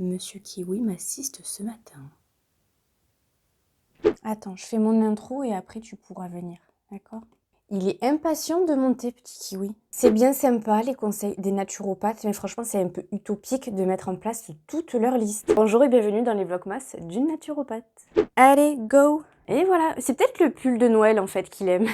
Monsieur Kiwi m'assiste ce matin. Attends, je fais mon intro et après tu pourras venir, d'accord? Il est impatient de monter, petit Kiwi. C'est bien sympa les conseils des naturopathes, mais franchement c'est un peu utopique de mettre en place toute leur liste. Bonjour et bienvenue dans les vlogmas d'une naturopathe. Allez, go! Et voilà, c'est peut-être le pull de Noël en fait qu'il aime.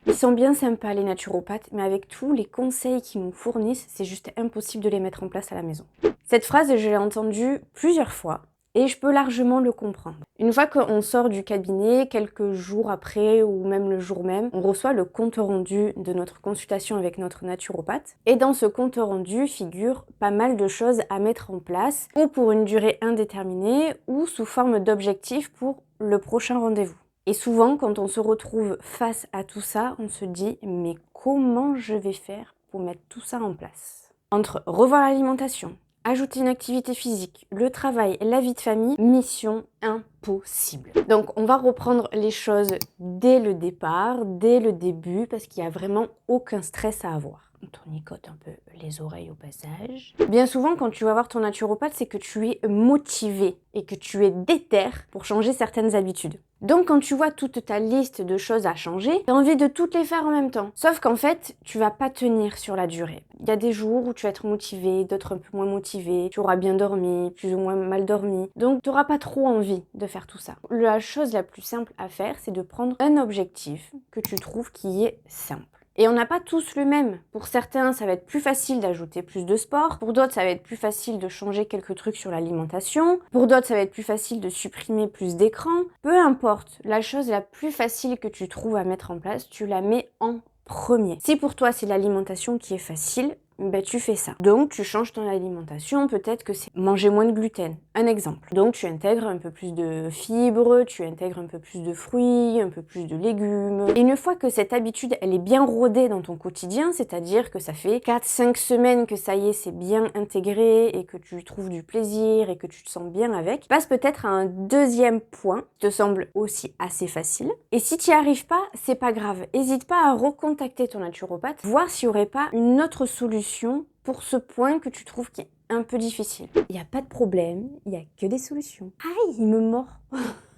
Ils sont bien sympas les naturopathes, mais avec tous les conseils qu'ils nous fournissent, c'est juste impossible de les mettre en place à la maison. Cette phrase, je l'ai entendue plusieurs fois et je peux largement le comprendre. Une fois qu'on sort du cabinet, quelques jours après ou même le jour même, on reçoit le compte rendu de notre consultation avec notre naturopathe. Et dans ce compte rendu figure pas mal de choses à mettre en place, ou pour une durée indéterminée, ou sous forme d'objectifs pour le prochain rendez-vous. Et souvent, quand on se retrouve face à tout ça, on se dit « mais comment je vais faire pour mettre tout ça en place ?» Entre revoir l'alimentation, ajouter une activité physique, le travail, la vie de famille, mission impossible. Donc on va reprendre les choses dès le départ, dès le début, parce qu'il n'y a vraiment aucun stress à avoir. On tournicote un peu les oreilles au passage. Bien souvent, quand tu vas voir ton naturopathe, c'est que tu es motivé et que tu es déter pour changer certaines habitudes. Donc quand tu vois toute ta liste de choses à changer, tu as envie de toutes les faire en même temps. Sauf qu'en fait, tu vas pas tenir sur la durée. Il y a des jours où tu vas être motivé, d'autres un peu moins motivé, tu auras bien dormi, plus ou moins mal dormi. Donc tu n'auras pas trop envie de faire tout ça. La chose la plus simple à faire, c'est de prendre un objectif que tu trouves qui est simple. Et on n'a pas tous le même. Pour certains, ça va être plus facile d'ajouter plus de sport. Pour d'autres, ça va être plus facile de changer quelques trucs sur l'alimentation. Pour d'autres, ça va être plus facile de supprimer plus d'écran. Peu importe, la chose la plus facile que tu trouves à mettre en place, tu la mets en premier. Si pour toi, c'est l'alimentation qui est facile, ben tu fais ça. Donc tu changes ton alimentation, peut-être que c'est manger moins de gluten, un exemple. Donc tu intègres un peu plus de fibres, tu intègres un peu plus de fruits, un peu plus de légumes. Et une fois que cette habitude, elle est bien rodée dans ton quotidien, c'est-à-dire que ça fait 4-5 semaines que ça y est, c'est bien intégré et que tu trouves du plaisir et que tu te sens bien avec, passe peut-être à un deuxième point qui te semble aussi assez facile. Et si tu n'y arrives pas, c'est pas grave. N'hésite pas à recontacter ton naturopathe, voir s'il n'y aurait pas une autre solution pour ce point que tu trouves qui est un peu difficile. Il n'y a pas de problème, il n'y a que des solutions. Aïe, il me mord.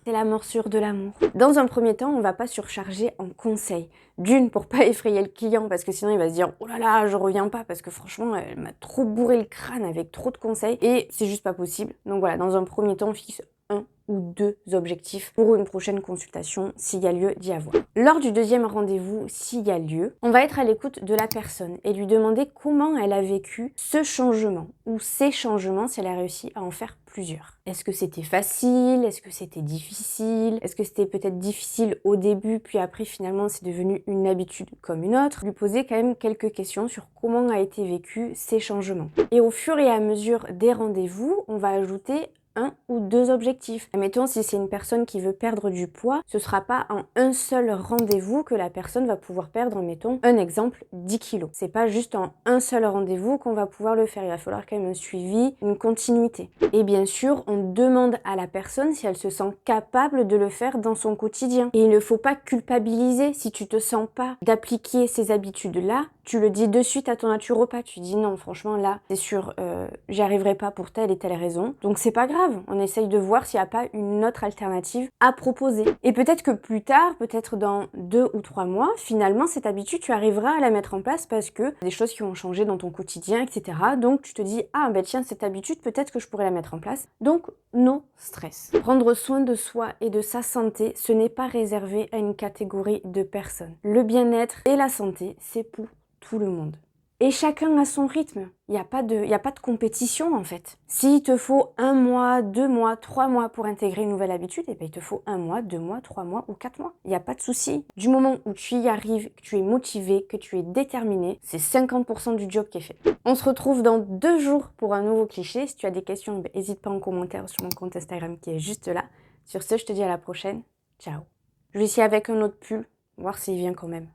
C'est la morsure de l'amour. Dans un premier temps, on ne va pas surcharger en conseils. D'une, pour pas effrayer le client, parce que sinon il va se dire « Oh là là, je reviens pas, parce que franchement, elle m'a trop bourré le crâne avec trop de conseils. » Et c'est juste pas possible. Donc voilà, dans un premier temps, on fixe un ou deux objectifs pour une prochaine consultation, s'il y a lieu d'y avoir. Lors du deuxième rendez-vous, s'il y a lieu, on va être à l'écoute de la personne et lui demander comment elle a vécu ce changement ou ces changements, si elle a réussi à en faire plusieurs. Est-ce que c'était facile? Est-ce que c'était difficile? Est-ce que c'était peut-être difficile au début, puis après finalement c'est devenu une habitude comme une autre? Lui poser quand même quelques questions sur comment a été vécu ces changements. Et au fur et à mesure des rendez-vous, on va ajouter un ou deux objectifs. Admettons, si c'est une personne qui veut perdre du poids, ce sera pas en un seul rendez-vous que la personne va pouvoir perdre, mettons, un exemple, 10 kilos. C'est pas juste en un seul rendez-vous qu'on va pouvoir le faire. Il va falloir quand même un suivi, une continuité. Et bien sûr, on demande à la personne si elle se sent capable de le faire dans son quotidien. Et il ne faut pas culpabiliser si tu te sens pas d'appliquer ces habitudes-là. Tu le dis de suite à ton naturopathe. Tu dis non, franchement, là, c'est sûr, j'y arriverai pas pour telle et telle raison. Donc c'est pas grave. On essaye de voir s'il n'y a pas une autre alternative à proposer. Et peut-être que plus tard, peut-être dans 2 ou 3 mois, finalement, cette habitude, tu arriveras à la mettre en place parce que des choses qui ont changé dans ton quotidien, etc. Donc tu te dis, ah ben tiens, cette habitude, peut-être que je pourrais la mettre en place. Donc, no stress. Prendre soin de soi et de sa santé, ce n'est pas réservé à une catégorie de personnes. Le bien-être et la santé, c'est pour tout le monde. Et chacun a son rythme. Il n'y a pas de compétition en fait. S'il te faut 1 mois, 2 mois, 3 mois pour intégrer une nouvelle habitude, eh bien, il te faut 1 mois, 2 mois, 3 mois ou 4 mois. Il n'y a pas de souci. Du moment où tu y arrives, que tu es motivé, que tu es déterminé, c'est 50% du job qui est fait. On se retrouve dans 2 jours pour un nouveau cliché. Si tu as des questions, n'hésite pas en commentaire sur mon compte Instagram qui est juste là. Sur ce, je te dis à la prochaine. Ciao. Je vais essayer avec un autre pull, voir s'il vient quand même.